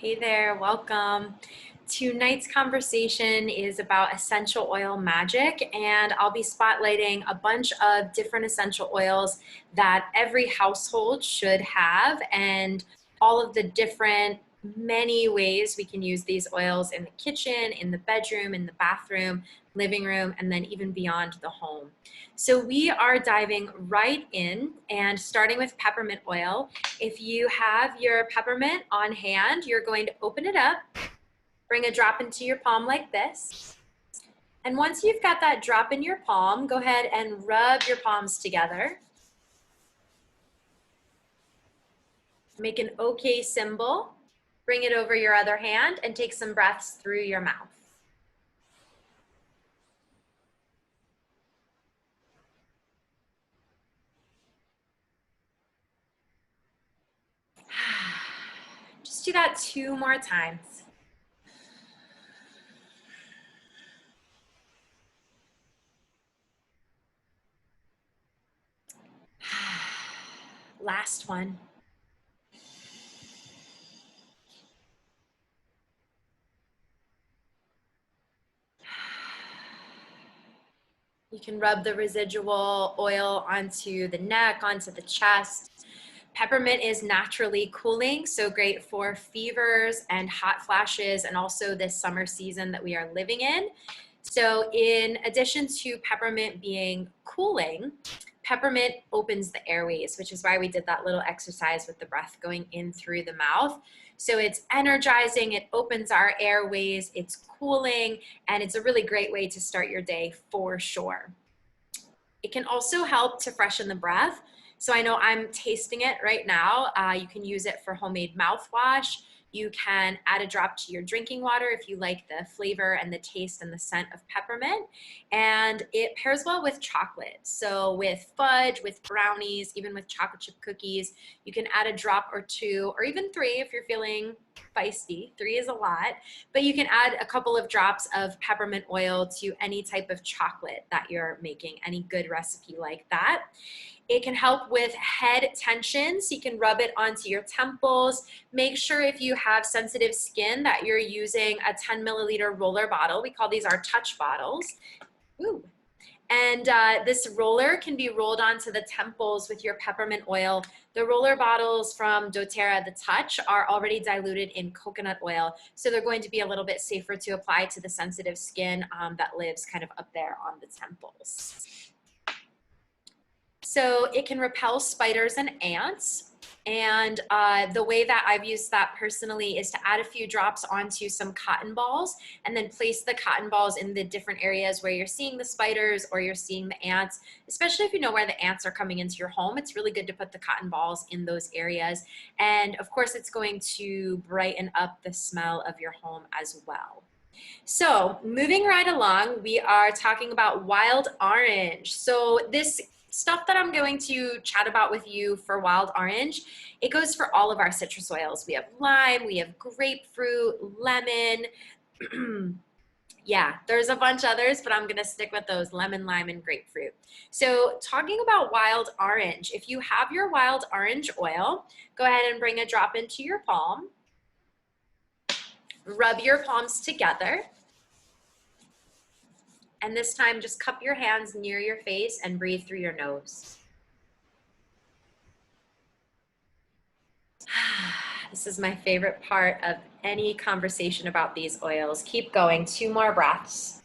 Hey there, welcome. Tonight's conversation is about essential oil magic, and I'll be spotlighting a bunch of different essential oils that every household should have, and all of the different many ways we can use these oils in the kitchen, in the bedroom, in the bathroom, living room, and then even beyond the home. So we are diving right in and starting with peppermint oil. If you have your peppermint on hand, you're going to open it up, bring a drop into your palm like this. And once you've got that drop in your palm, go ahead and rub your palms together. Make an OK symbol. Bring it over your other hand and take some breaths through your mouth. Just do that 2 more times. Last one. You can rub the residual oil onto the neck, onto the chest. Peppermint is naturally cooling, so great for fevers and hot flashes, and also this summer season that we are living in. So in addition to peppermint being cooling, peppermint opens the airways, which is why we did that little exercise with the breath going in through the mouth. So it's energizing, it opens our airways, it's cooling, and it's a really great way to start your day for sure. It can also help to freshen the breath. So I know I'm tasting it right now. You can use it for homemade mouthwash. You can add a drop to your drinking water if you like the flavor and the taste and the scent of peppermint. And it pairs well with chocolate. So with fudge, with brownies, even with chocolate chip cookies, you can add a drop or 2, or even 3 if you're feeling feisty. 3 is a lot, but you can add a couple of drops of peppermint oil to any type of chocolate that you're making, any good recipe like that. It can help with head tension, so you can rub it onto your temples. Make sure if you have sensitive skin that you're using a 10 milliliter roller bottle. We call these our touch bottles. Ooh. And this roller can be rolled onto the temples with your peppermint oil. The roller bottles from doTERRA, the Touch, are already diluted in coconut oil, so they're going to be a little bit safer to apply to the sensitive skin that lives kind of up there on the temples. So it can repel spiders and ants. And the way that I've used that personally is to add a few drops onto some cotton balls and then place the cotton balls in the different areas where you're seeing the spiders or you're seeing the ants, especially if you know where the ants are coming into your home. It's really good to put the cotton balls in those areas. And of course, it's going to brighten up the smell of your home as well. So moving right along, we are talking about wild orange. So this stuff that I'm going to chat about with you for wild orange, it goes for all of our citrus oils. We have lime, we have grapefruit, lemon. Yeah, there's a bunch others, but I'm gonna stick with those: lemon, lime, and grapefruit. So talking about wild orange, if you have your wild orange oil, go ahead and bring a drop into your palm. Rub your palms together. And this time, just cup your hands near your face and breathe through your nose. This is my favorite part of any conversation about these oils. Keep going, 2 more breaths.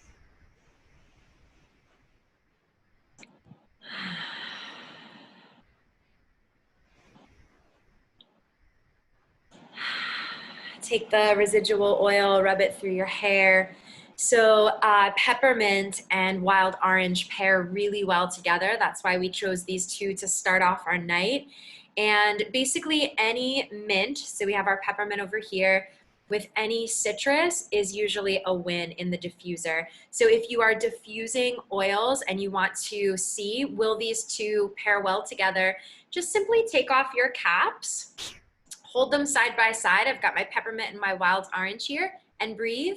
Take the residual oil, rub it through your hair. So peppermint and wild orange pair really well together. That's why we chose these 2 to start off our night. And basically any mint, so we have our peppermint over here, with any citrus is usually a win in the diffuser. So if you are diffusing oils and you want to see, will these 2 pair well together, just simply take off your caps. Hold them side by side. I've got my peppermint and my wild orange here, and breathe.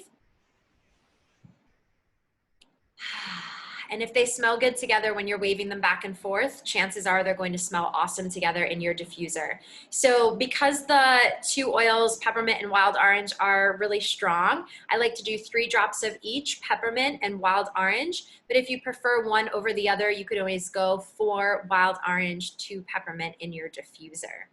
And if they smell good together when you're waving them back and forth, chances are they're going to smell awesome together in your diffuser. So because the two oils, peppermint and wild orange, are really strong, I like to do 3 drops of each, peppermint and wild orange. But if you prefer one over the other, you could always go 4 wild orange, 2 peppermint in your diffuser.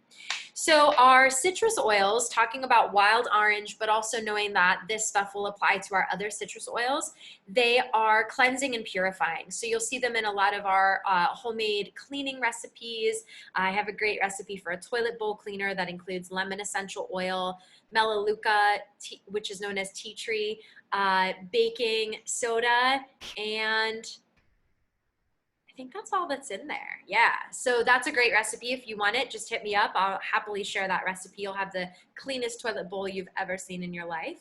So our citrus oils, talking about wild orange, but also knowing that this stuff will apply to our other citrus oils, they are cleansing and purifying. So you'll see them in a lot of our homemade cleaning recipes. I have a great recipe for a toilet bowl cleaner that includes lemon essential oil, melaleuca, which is known as tea tree, baking soda, and I think that's all that's in there. Yeah, so that's a great recipe. If you want it, just hit me up. I'll happily share that recipe. You'll have the cleanest toilet bowl you've ever seen in your life.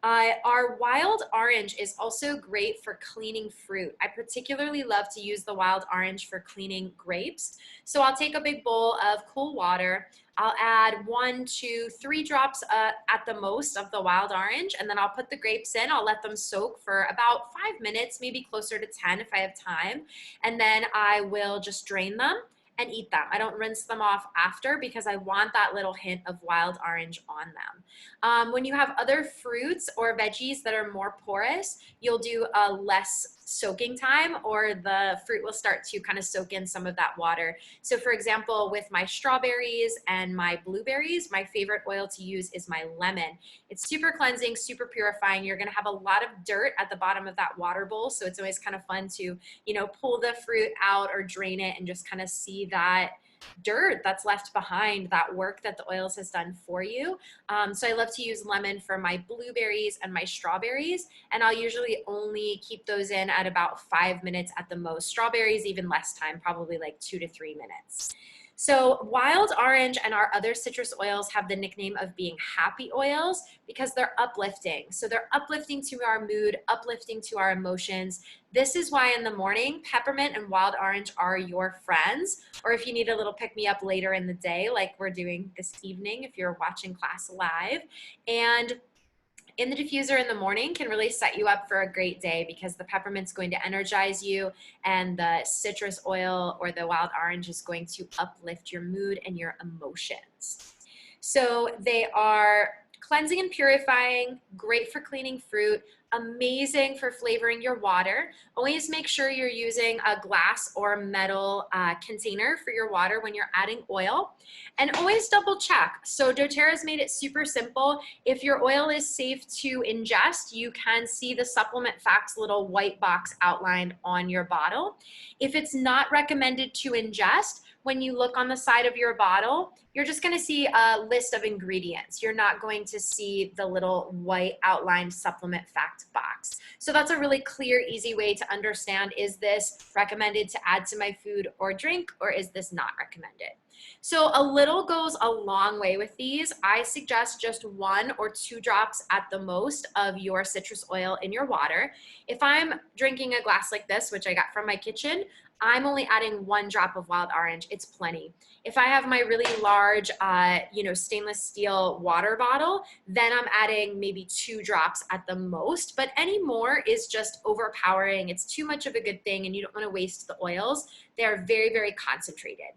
Our wild orange is also great for cleaning fruit. I particularly love to use the wild orange for cleaning grapes. So I'll take a big bowl of cool water. I'll add 1 to 3 drops at the most of the wild orange, and then I'll put the grapes in. I'll let them soak for about 5 minutes, maybe closer to 10 if I have time. And then I will just drain them and eat them. I don't rinse them off after because I want that little hint of wild orange on them. When you have other fruits or veggies that are more porous, you'll do a less soaking time, or the fruit will start to kind of soak in some of that water. So for example, with my strawberries and my blueberries, my favorite oil to use is my lemon. It's super cleansing, super purifying. You're gonna have a lot of dirt at the bottom of that water bowl, so it's always kind of fun to, pull the fruit out or drain it and just kind of see that dirt that's left behind, that work that the oils has done for you. So I love to use lemon for my blueberries and my strawberries, and I'll usually only keep those in at about 5 minutes at the most. Strawberries, even less time, probably like 2 to 3 minutes. So wild orange and our other citrus oils have the nickname of being happy oils because they're uplifting. So they're uplifting to our mood, uplifting to our emotions. This is why in the morning, peppermint and wild orange are your friends. Or if you need a little pick-me-up later in the day, like we're doing this evening if you're watching class live. And in the diffuser in the morning can really set you up for a great day because the peppermint's going to energize you and the citrus oil or the wild orange is going to uplift your mood and your emotions. So they are cleansing and purifying, great for cleaning fruit, amazing for flavoring your water. Always make sure you're using a glass or metal container for your water when you're adding oil, and always double check. So doTERRA's made it super simple. If your oil is safe to ingest, you can see the supplement facts little white box outlined on your bottle. If it's not recommended to ingest, when you look on the side of your bottle, you're just gonna see a list of ingredients. You're not going to see the little white outlined supplement fact box. So that's a really clear, easy way to understand, is this recommended to add to my food or drink, or is this not recommended? So a little goes a long way with these. I suggest just 1 or 2 drops at the most of your citrus oil in your water. If I'm drinking a glass like this, which I got from my kitchen, I'm only adding 1 drop of wild orange. It's plenty. If I have my really large, stainless steel water bottle, then I'm adding maybe 2 drops at the most, but any more is just overpowering. It's too much of a good thing and you don't want to waste the oils. They are very, very concentrated.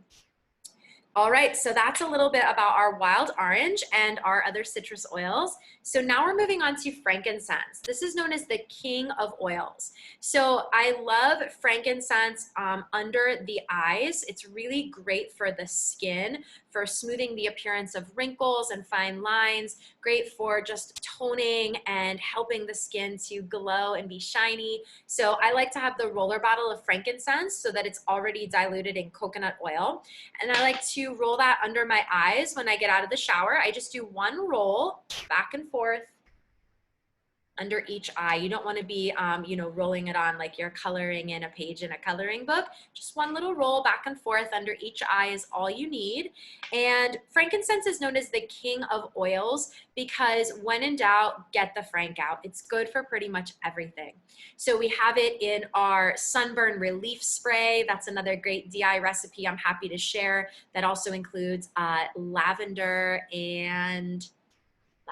All right, so that's a little bit about our wild orange and our other citrus oils. So now we're moving on to frankincense. This is known as the king of oils. So I love frankincense under the eyes. It's really great for the skin, for smoothing the appearance of wrinkles and fine lines, great for just toning and helping the skin to glow and be shiny. So I like to have the roller bottle of frankincense so that it's already diluted in coconut oil. And I like to roll that under my eyes when I get out of the shower. I just do 1 roll back and forth under each eye. You don't want to be, rolling it on like you're coloring in a page in a coloring book. Just 1 little roll back and forth under each eye is all you need. And frankincense is known as the king of oils because when in doubt, get the frank out. It's good for pretty much everything. So we have it in our sunburn relief spray. That's another great DI recipe I'm happy to share that also includes lavender and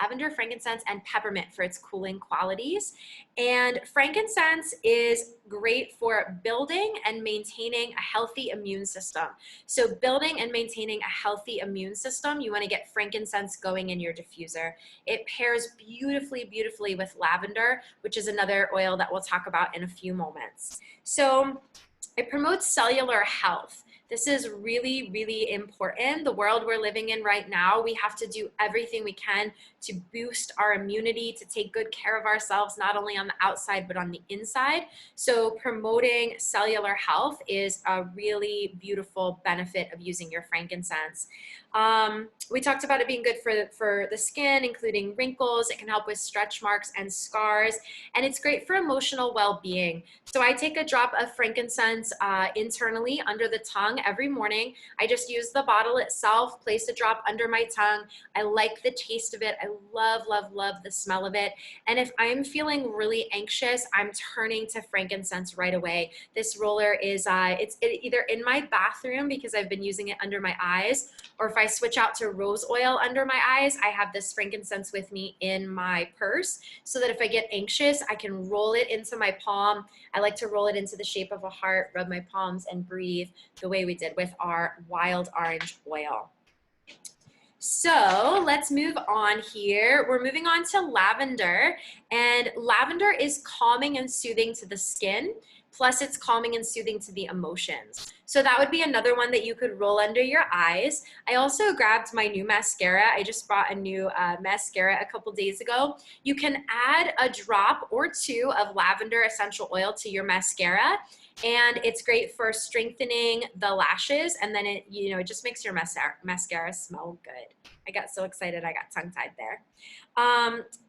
lavender, frankincense, and peppermint for its cooling qualities. And frankincense is great for building and maintaining a healthy immune system. So building and maintaining a healthy immune system, you want to get frankincense going in your diffuser. It pairs beautifully, beautifully with lavender, which is another oil that we'll talk about in a few moments. So it promotes cellular health. This is really, really important. The world we're living in right now, we have to do everything we can to boost our immunity, to take good care of ourselves, not only on the outside, but on the inside. So promoting cellular health is a really beautiful benefit of using your frankincense. We talked about it being good for the skin, including wrinkles. It can help with stretch marks and scars, and it's great for emotional well-being. So I take a drop of frankincense internally under the tongue every morning. I just use the bottle itself, place a drop under my tongue. I like the taste of it. I love, love, love the smell of it. And if I'm feeling really anxious, I'm turning to frankincense right away. This roller is it's either in my bathroom because I've been using it under my eyes, or if I switch out to rose oil under my eyes, I have this frankincense with me in my purse so that if I get anxious, I can roll it into my palm. I like to roll it into the shape of a heart, rub my palms, and breathe the way we did with our wild orange oil. So let's move on here. We're moving on to lavender, and lavender is calming and soothing to the skin, plus it's calming and soothing to the emotions. So that would be another one that you could roll under your eyes. I also grabbed my new mascara. I just bought a new mascara a couple days ago. You can add a drop or two of lavender essential oil to your mascara, and it's great for strengthening the lashes, and then it just makes your mascara smell good. I got so excited I got tongue-tied there.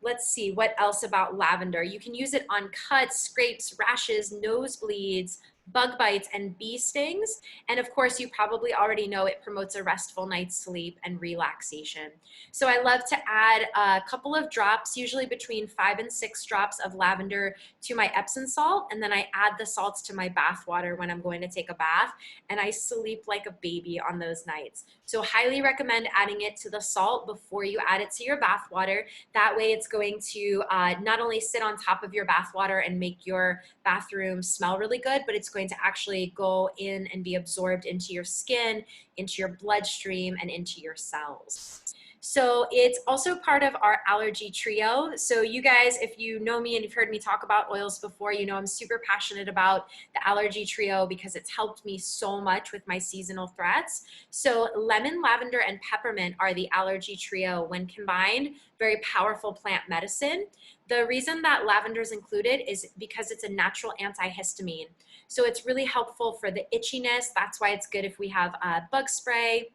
Let's see, what else about lavender? You can use it on cuts, scrapes, rashes, nosebleeds, bug bites, and bee stings. And of course, you probably already know it promotes a restful night's sleep and relaxation. So I love to add a couple of drops, usually between 5 and 6 drops of lavender to my Epsom salt, and then I add the salts to my bath water when I'm going to take a bath, and I sleep like a baby on those nights. So highly recommend adding it to the salt before you add it to your bath water. That way it's going to not only sit on top of your bath water and make your bathroom smell really good, but it's going to actually go in and be absorbed into your skin, into your bloodstream, and into your cells. So it's also part of our allergy trio. So you guys, if you know me and you've heard me talk about oils before, you know I'm super passionate about the allergy trio because it's helped me so much with my seasonal threats. So lemon, lavender, and peppermint are the allergy trio. When combined, very powerful plant medicine. The reason that lavender is included is because it's a natural antihistamine. So it's really helpful for the itchiness. That's why it's good if we have bug spray,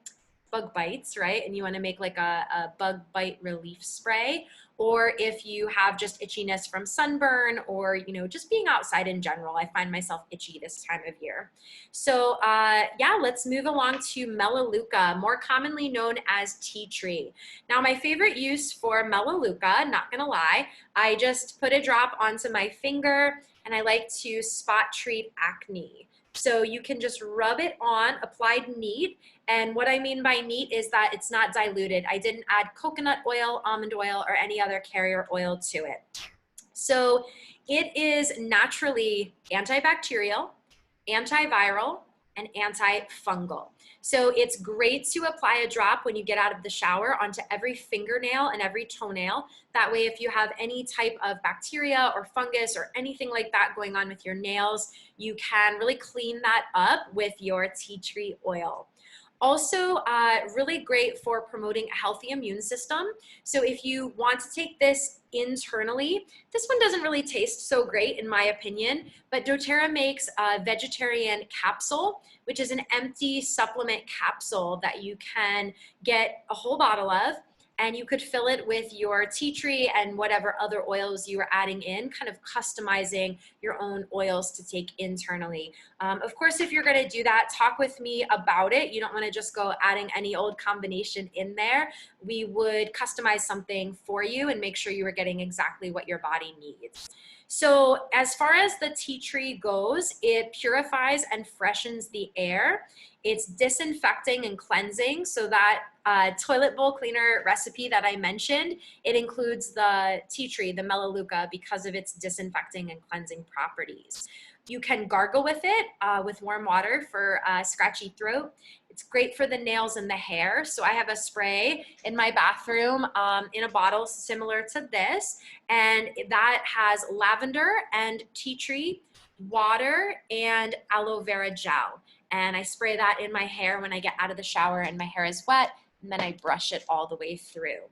bug bites, right? And you want to make like a bug bite relief spray, or if you have just itchiness from sunburn or, just being outside in general. I find myself itchy this time of year. So yeah, let's move along to melaleuca, more commonly known as tea tree. Now, my favorite use for melaleuca, not gonna lie, I just put a drop onto my finger and I like to spot treat acne. So you can just rub it on, applied neat. And what I mean by neat is that it's not diluted. I didn't add coconut oil, almond oil, or any other carrier oil to it. So it is naturally antibacterial, antiviral, and antifungal. So it's great to apply a drop when you get out of the shower onto every fingernail and every toenail. That way, if you have any type of bacteria or fungus or anything like that going on with your nails, you can really clean that up with your tea tree oil. Also, really great for promoting a healthy immune system. So if you want to take this internally, this one doesn't really taste so great in my opinion, but doTERRA makes a vegetarian capsule, which is an empty supplement capsule that you can get a whole bottle of, and you could fill it with your tea tree and whatever other oils you are adding in, kind of customizing your own oils to take internally. Of course, if you're gonna do that, talk with me about it. You don't wanna just go adding any old combination in there. We would customize something for you and make sure you are getting exactly what your body needs. So as far as the tea tree goes, it purifies and freshens the air. It's disinfecting and cleansing. So that toilet bowl cleaner recipe that I mentioned, it includes the tea tree, the melaleuca, because of its disinfecting and cleansing properties. You can gargle with it with warm water for scratchy throat. It's great for the nails and the hair. So I have a spray in my bathroom in a bottle similar to this, and that has lavender and tea tree, water, and aloe vera gel. And I spray that in my hair when I get out of the shower and my hair is wet, and then I brush it all the way through.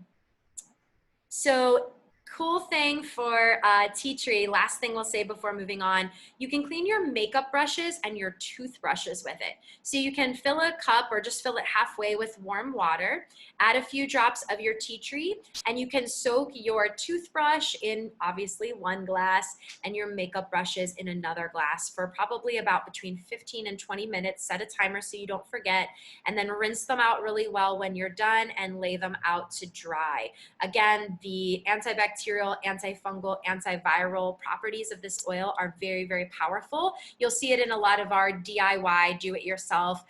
So cool thing for tea tree, last thing we'll say before moving on, you can clean your makeup brushes and your toothbrushes with it. So you can fill a cup or just fill it halfway with warm water, add a few drops of your tea tree, and you can soak your toothbrush in obviously one glass and your makeup brushes in another glass for probably about between 15 and 20 minutes. Set a timer so you don't forget, and then rinse them out really well when you're done and lay them out to dry. Again, the antibacterial, antifungal, antiviral properties of this oil are very, very powerful. You'll see it in a lot of our DIY, do-it-yourself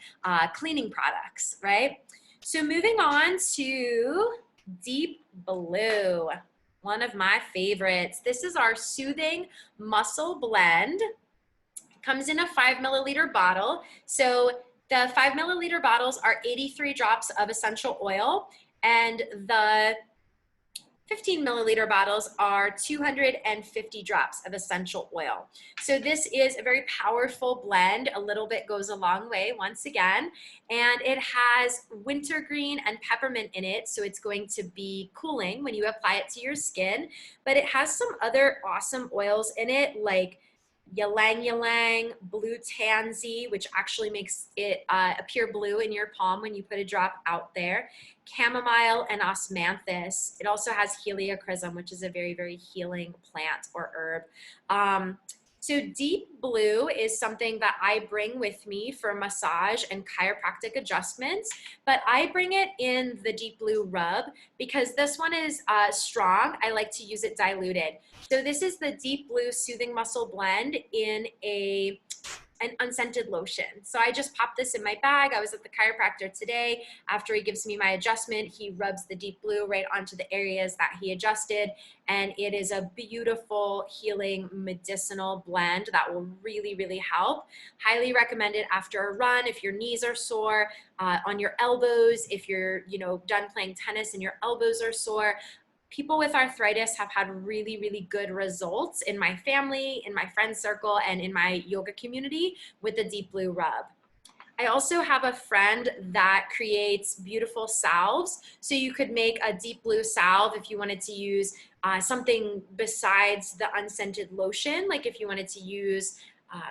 cleaning products, right? So moving on to Deep Blue, one of my favorites. This is our Soothing Muscle Blend. It comes in a 5 milliliter bottle. So the 5 milliliter bottles are 83 drops of essential oil, and the 15 milliliter bottles are 250 drops of essential oil. So this is a very powerful blend. A little bit goes a long way once again, and it has wintergreen and peppermint in it, so it's going to be cooling when you apply it to your skin, but it has some other awesome oils in it like ylang ylang, blue tansy, which actually makes it appear blue in your palm when you put a drop out there, chamomile, and osmanthus. It also has heliochrysum, which is a very, very healing plant or herb. So Deep Blue is something that I bring with me for massage and chiropractic adjustments, but I bring it in the Deep Blue rub because this one is strong. I like to use it diluted. So this is the Deep Blue Soothing Muscle Blend in an unscented lotion. So I just popped this in my bag. I was at the chiropractor today. After he gives me my adjustment, he rubs the Deep Blue right onto the areas that he adjusted. And it is a beautiful, healing, medicinal blend that will really, really help. Highly recommend it after a run, if your knees are sore, on your elbows, if you're done playing tennis and your elbows are sore. People with arthritis have had really, really good results in my family, in my friend circle, and in my yoga community with the Deep Blue rub. I also have a friend that creates beautiful salves. So you could make a Deep Blue salve if you wanted to use something besides the unscented lotion, like if you wanted to use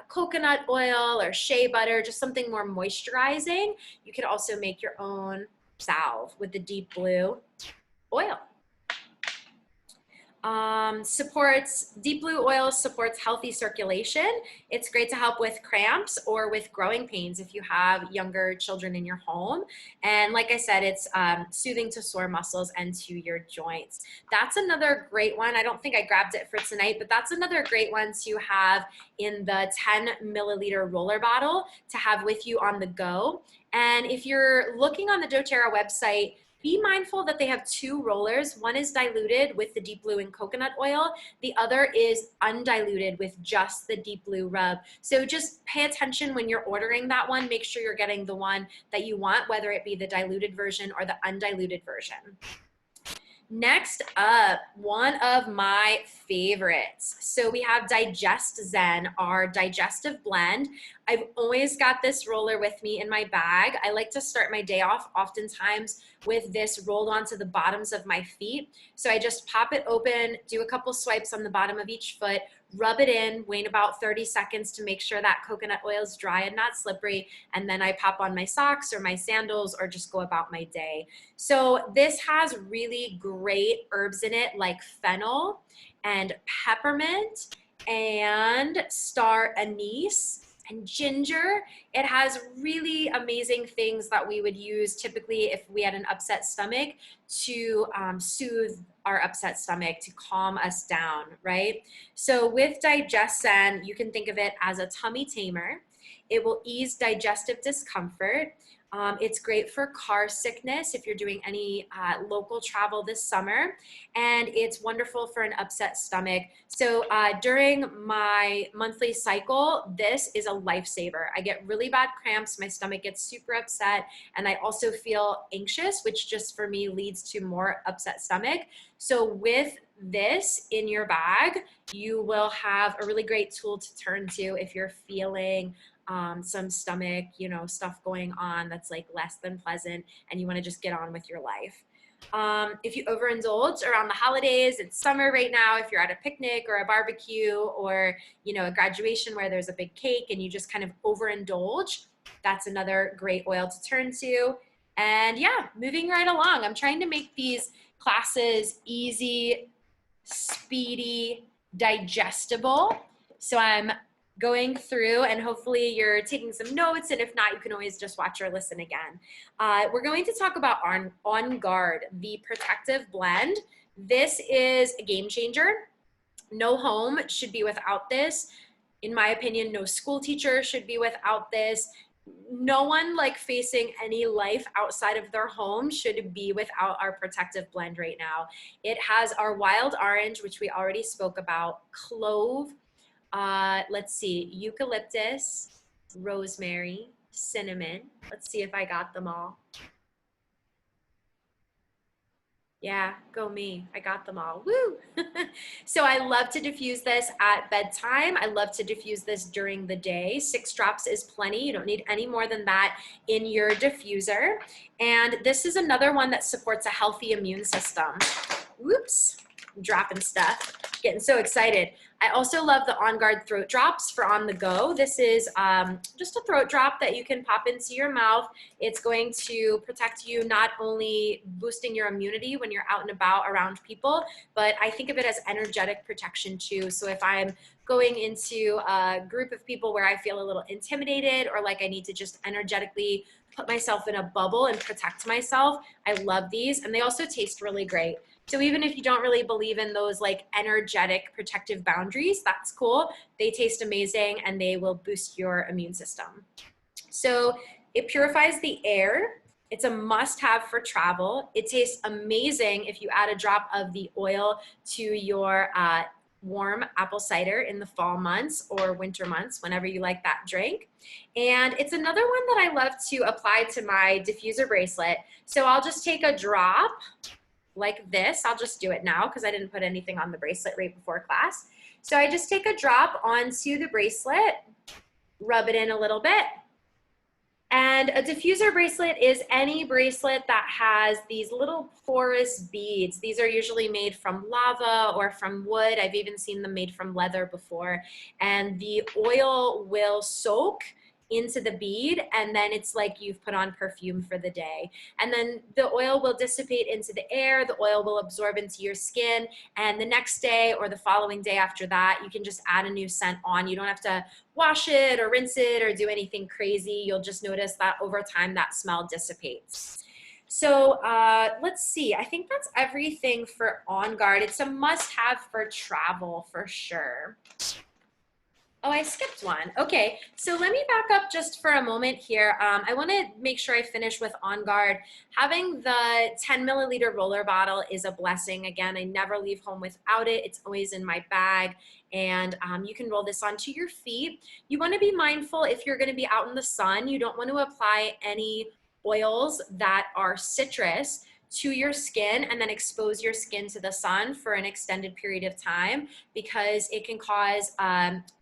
coconut oil or shea butter, just something more moisturizing. You could also make your own salve with the Deep Blue oil. Deep Blue oil supports healthy circulation. It's great to help with cramps or with growing pains if you have younger children in your home. And like I said, it's soothing to sore muscles and to your joints. That's another great one. I don't think I grabbed it for tonight, but that's another great one to have in the 10 milliliter roller bottle to have with you on the go. And if you're looking on the doTERRA website, be mindful that they have two rollers. One is diluted with the Deep Blue and coconut oil. The other is undiluted with just the Deep Blue rub. So just pay attention when you're ordering that one. Make sure you're getting the one that you want, whether it be the diluted version or the undiluted version. Next up, one of my favorites. So we have digestzen, our digestive blend. I've always got this roller with me in my bag. I like to start my day off oftentimes with this rolled onto the bottoms of my feet. So I just pop it open, do a couple swipes on the bottom of each foot, rub it in, wait about 30 seconds to make sure that coconut oil is dry and not slippery, and then I pop on my socks or my sandals or just go about my day. So this has really great herbs in it like fennel and peppermint and star anise, And ginger, it has really amazing things that we would use typically if we had an upset stomach to soothe our upset stomach, to calm us down, right? So with digestzen, you can think of it as a tummy tamer. It will ease digestive discomfort. It's great for car sickness if you're doing any local travel this summer, and it's wonderful for an upset stomach. So during my monthly cycle, this is a lifesaver. I get really bad cramps, my stomach gets super upset, and I also feel anxious, which just for me leads to more upset stomach. So with this in your bag, you will have a really great tool to turn to if you're feeling some stomach, stuff going on that's like less than pleasant and you want to just get on with your life. If you overindulge around the holidays, it's summer right now, if you're at a picnic or a barbecue or, a graduation where there's a big cake and you just kind of overindulge, that's another great oil to turn to. And yeah, moving right along, I'm trying to make these classes easy, speedy, digestible. So I'm going through, and hopefully you're taking some notes, and if not, you can always just watch or listen again. We're going to talk about On Guard, the protective blend. This is a game changer. No home should be without this. In my opinion, no school teacher should be without this. No one facing any life outside of their home should be without our protective blend right now. It has our wild orange, which we already spoke about, clove, let's see, eucalyptus, rosemary, cinnamon. Let's see if I got them all. Yeah, go me. I got them all. Woo! So I love to diffuse this at bedtime. I love to diffuse this during the day. 6 drops is plenty. You don't need any more than that in your diffuser. And this is another one that supports a healthy immune system. Whoops, I'm dropping stuff. Getting so excited. I also love the On Guard throat drops for on the go. This is just a throat drop that you can pop into your mouth. It's going to protect you, not only boosting your immunity when you're out and about around people, but I think of it as energetic protection too. So if I'm going into a group of people where I feel a little intimidated or like I need to just energetically put myself in a bubble and protect myself, I love these. And they also taste really great. So even if you don't really believe in those energetic protective boundaries, that's cool. They taste amazing and they will boost your immune system. So it purifies the air. It's a must-have for travel. It tastes amazing if you add a drop of the oil to your warm apple cider in the fall months or winter months, whenever you like that drink. And it's another one that I love to apply to my diffuser bracelet. So I'll just take a drop like this. I'll just do it now because I didn't put anything on the bracelet right before class. So I just take a drop onto the bracelet, rub it in a little bit. And a diffuser bracelet is any bracelet that has these little porous beads. These are usually made from lava or from wood. I've even seen them made from leather before. And the oil will soak into the bead, and then it's like you've put on perfume for the day. And then the oil will dissipate into the air, the oil will absorb into your skin, and the next day or the following day after that, you can just add a new scent on. You don't have to wash it or rinse it or do anything crazy. You'll just notice that over time that smell dissipates. So let's see, I think that's everything for On Guard. It's a must-have for travel for sure. Oh, I skipped one. Okay, so let me back up just for a moment here. I want to make sure I finish with On Guard. Having the 10 milliliter roller bottle is a blessing. Again, I never leave home without it. It's always in my bag, and you can roll this onto your feet. You want to be mindful if you're going to be out in the sun. You don't want to apply any oils that are citrus to your skin and then expose your skin to the sun for an extended period of time, because it can cause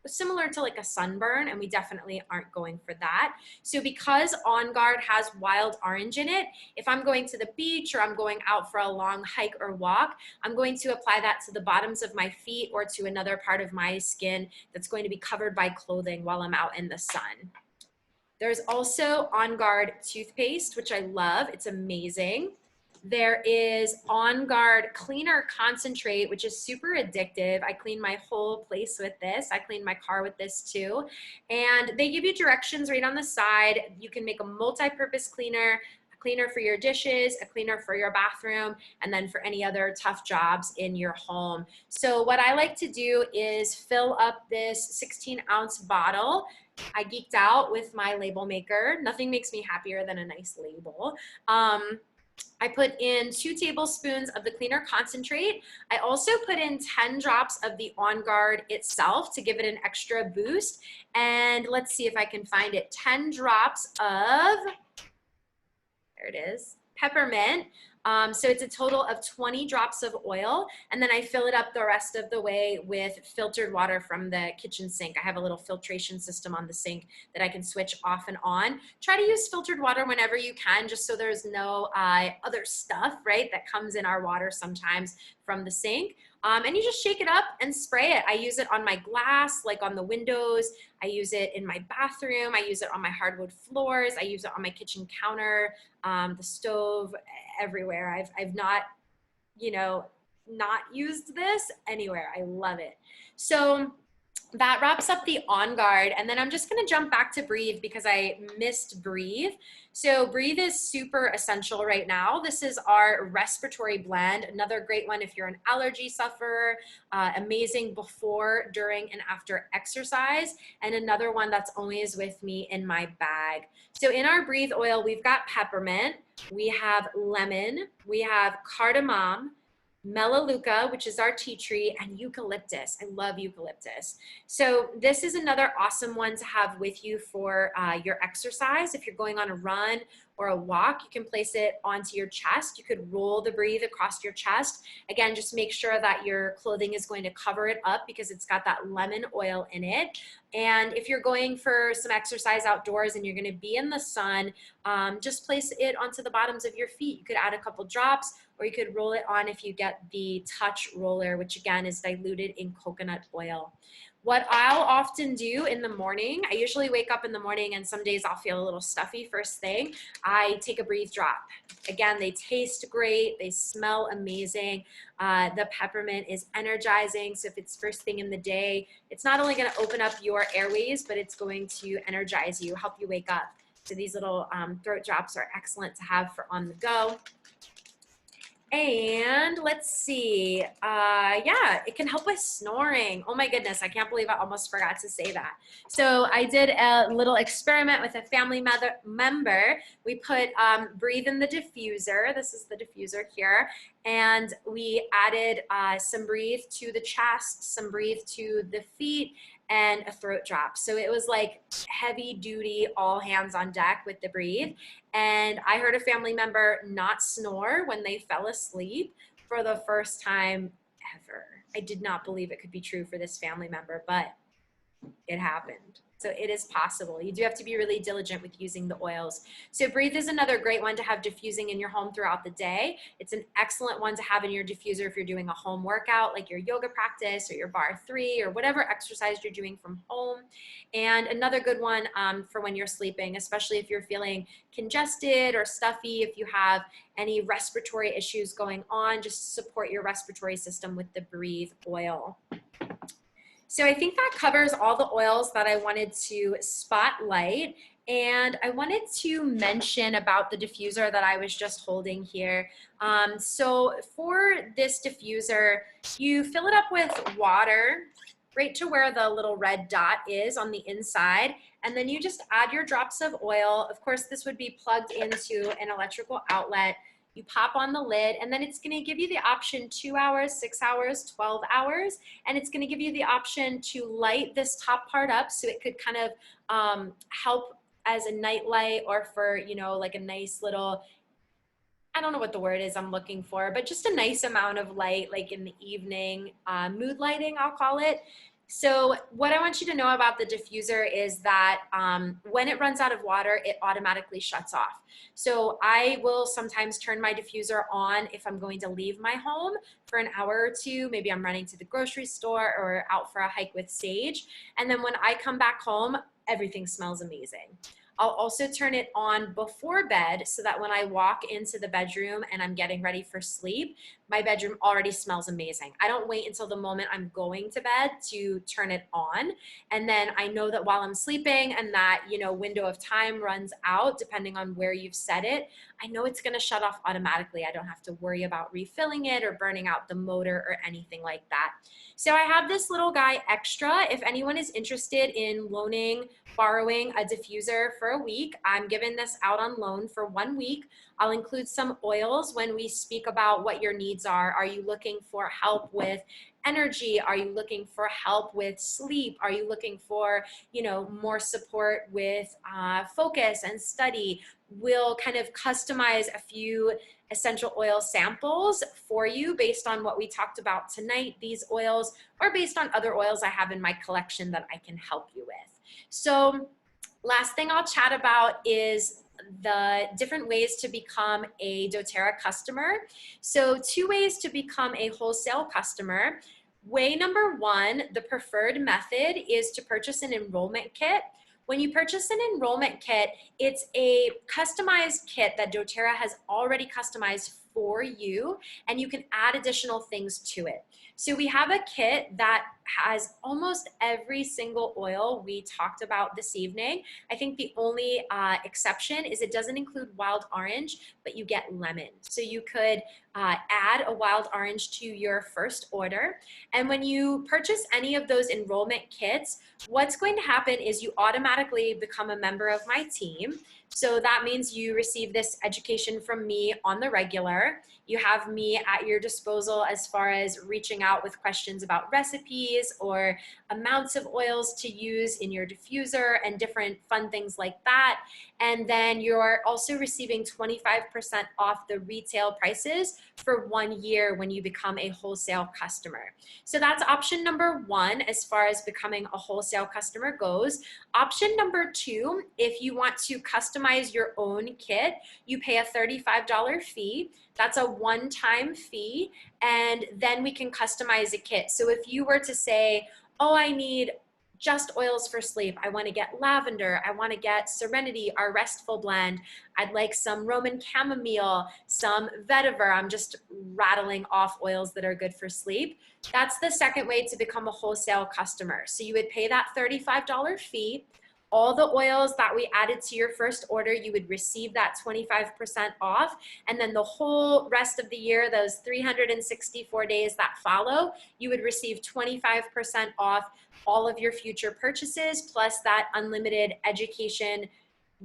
similar to like a sunburn, and we definitely aren't going for that. So because On Guard has wild orange in it, if I'm going to the beach or I'm going out for a long hike or walk, I'm going to apply that to the bottoms of my feet or to another part of my skin that's going to be covered by clothing while I'm out in the sun. There's also On Guard toothpaste, which I love. It's amazing. There is On Guard Cleaner Concentrate, which is super addictive. I clean my whole place with this. I clean my car with this too. And they give you directions right on the side. You can make a multi-purpose cleaner, a cleaner for your dishes, a cleaner for your bathroom, and then for any other tough jobs in your home. So what I like to do is fill up this 16-ounce bottle. I geeked out with my label maker. Nothing makes me happier than a nice label. I put in 2 tablespoons of the cleaner concentrate. I also put in 10 drops of the On Guard itself to give it an extra boost. And let's see if I can find it. 10 drops of, there it is, peppermint. So it's a total of 20 drops of oil, and then I fill it up the rest of the way with filtered water from the kitchen sink. I have a little filtration system on the sink that I can switch off and on. Try to use filtered water whenever you can, just so there's no other stuff, right, that comes in our water sometimes from the sink. And you just shake it up and spray it. I use it on my glass, like on the windows. I use it in my bathroom. I use it on my hardwood floors. I use it on my kitchen counter, the stove, everywhere. I've not, not used this anywhere. I love it. So that wraps up the On Guard, and then I'm just going to jump back to Breathe because I missed Breathe. So Breathe is super essential right now. This is our respiratory blend, another great one if you're an allergy sufferer, amazing before, during, and after exercise, and another one that's always with me in my bag. So in our Breathe oil, we've got peppermint, we have lemon, we have cardamom, melaleuca, which is our tea tree, and eucalyptus. I love eucalyptus. So this is another awesome one to have with you for your exercise. If you're going on a run or a walk, you can place it onto your chest. You could roll the Breathe across your chest. Again, just make sure that your clothing is going to cover it up because it's got that lemon oil in it. And if you're going for some exercise outdoors and you're going to be in the sun, just place it onto the bottoms of your feet. You could add a couple drops, or you could roll it on if you get the touch roller, which again is diluted in coconut oil. What I'll often do in the morning, I usually wake up in the morning and some days I'll feel a little stuffy first thing. I take a Breathe drop. Again, they taste great. They smell amazing. The peppermint is energizing. So if it's first thing in the day, it's not only going to open up your airways, but it's going to energize you, help you wake up. So these little throat drops are excellent to have for on the go. And let's see, yeah, it can help with snoring. Oh my goodness, I can't believe I almost forgot to say that. So I did a little experiment with a family member. We put Breathe in the diffuser. This is the diffuser here. And we added some Breathe to the chest, some Breathe to the feet, and a throat drop. So it was like heavy duty, all hands on deck with the Breathe. And I heard a family member not snore when they fell asleep for the first time ever. I did not believe it could be true for this family member, but it happened. So it is possible. You do have to be really diligent with using the oils. So Breathe is another great one to have diffusing in your home throughout the day. It's an excellent one to have in your diffuser if you're doing a home workout, like your yoga practice or your bar 3 or whatever exercise you're doing from home. And another good one for when you're sleeping, especially if you're feeling congested or stuffy, if you have any respiratory issues going on, just support your respiratory system with the Breathe oil. So I think that covers all the oils that I wanted to spotlight. And I wanted to mention about the diffuser that I was just holding here. So for this diffuser, you fill it up with water right to where the little red dot is on the inside. And then you just add your drops of oil. Of course, this would be plugged into an electrical outlet. You pop on the lid, and then it's going to give you the option 2 hours, 6 hours, 12 hours, and it's going to give you the option to light this top part up so it could kind of help as a night light, or for, like a nice little, I don't know what the word is I'm looking for, but just a nice amount of light, like in the evening, mood lighting, I'll call it. So what I want you to know about the diffuser is that when it runs out of water, it automatically shuts off. So I will sometimes turn my diffuser on if I'm going to leave my home for an hour or two. Maybe I'm running to the grocery store or out for a hike with Sage. And then when I come back home, everything smells amazing. I'll also turn it on before bed so that when I walk into the bedroom and I'm getting ready for sleep, my bedroom already smells amazing. I don't wait until the moment I'm going to bed to turn it on. And then I know that while I'm sleeping and that, you know, window of time runs out, depending on where you've set it, I know it's going to shut off automatically. I don't have to worry about refilling it or burning out the motor or anything like that. So I have this little guy extra. If anyone is interested in borrowing a diffuser for a week, I'm giving this out on loan for 1 week. I'll include some oils when we speak about what your needs are. Are you looking for help with energy? Are you looking for help with sleep? Are you looking for, you know, more support with focus and study? We'll kind of customize a few essential oil samples for you based on what we talked about tonight, these oils, or based on other oils I have in my collection that I can help you with. So last thing I'll chat about is the different ways to become a doTERRA customer. So 2 ways to become a wholesale customer. Way number 1, the preferred method is to purchase an enrollment kit. When you purchase an enrollment kit, it's a customized kit that doTERRA has already customized for you, and you can add additional things to it. So we have a kit that has almost every single oil we talked about this evening. I think the only exception is it doesn't include wild orange, but you get lemon. So you could add a wild orange to your first order. And when you purchase any of those enrollment kits, what's going to happen is you automatically become a member of my team. So that means you receive this education from me on the regular. You have me at your disposal as far as reaching out with questions about recipes or amounts of oils to use in your diffuser and different fun things like that. And then you're also receiving 25% off the retail prices for 1 year when you become a wholesale customer. So that's option number 1 as far as becoming a wholesale customer goes. Option number 2, if you want to customize your own kit, you pay a $35 fee. That's a one-time fee, and then we can customize a kit. So if you were to say, oh, I need just oils for sleep. I want to get lavender. I want to get Serenity, our restful blend. I'd like some Roman chamomile, some vetiver. I'm just rattling off oils that are good for sleep. That's the second way to become a wholesale customer. So you would pay that $35 fee. All the oils that we added to your first order, you would receive that 25% off. And then the whole rest of the year, those 364 days that follow, you would receive 25% off all of your future purchases, plus that unlimited education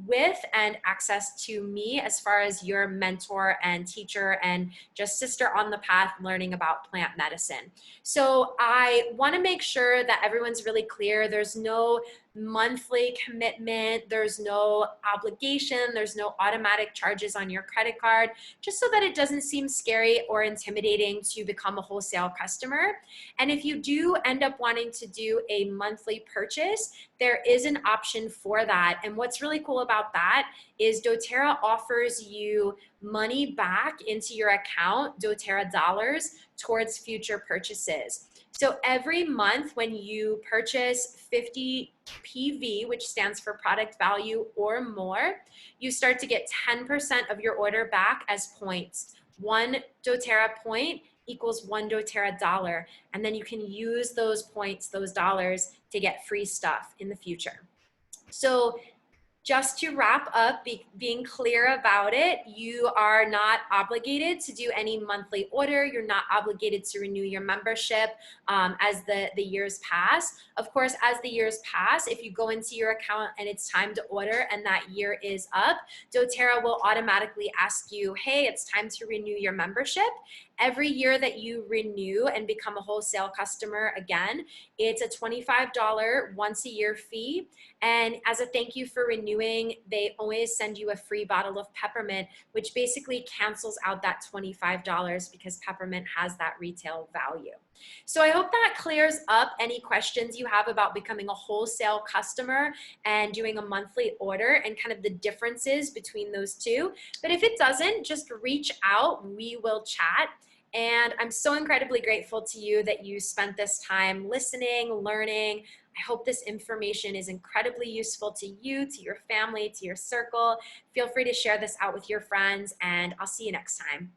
with and access to me as far as your mentor and teacher and just sister on the path learning about plant medicine. So I want to make sure that everyone's really clear. There's no monthly commitment, there's no obligation, there's no automatic charges on your credit card, just so that it doesn't seem scary or intimidating to become a wholesale customer. And if you do end up wanting to do a monthly purchase, there is an option for that. And what's really cool about that is doTERRA offers you money back into your account, doTERRA dollars, towards future purchases. So every month when you purchase 50 PV, which stands for product value or more, you start to get 10% of your order back as points. 1 doTERRA point equals 1 doTERRA dollar. And then you can use those points, those dollars, to get free stuff in the future. So just to wrap up, being clear about it, you are not obligated to do any monthly order. You're not obligated to renew your membership as the years pass. Of course, as the years pass, if you go into your account and it's time to order and that year is up, doTERRA will automatically ask you, hey, it's time to renew your membership. Every year that you renew and become a wholesale customer again, it's a $25 once a year fee. And as a thank you for renewing, they always send you a free bottle of peppermint, which basically cancels out that $25 because peppermint has that retail value. So I hope that clears up any questions you have about becoming a wholesale customer and doing a monthly order and kind of the differences between those two. But if it doesn't, just reach out, we will chat. And I'm so incredibly grateful to you that you spent this time listening, learning. I hope this information is incredibly useful to you, to your family, to your circle. Feel free to share this out with your friends, and I'll see you next time.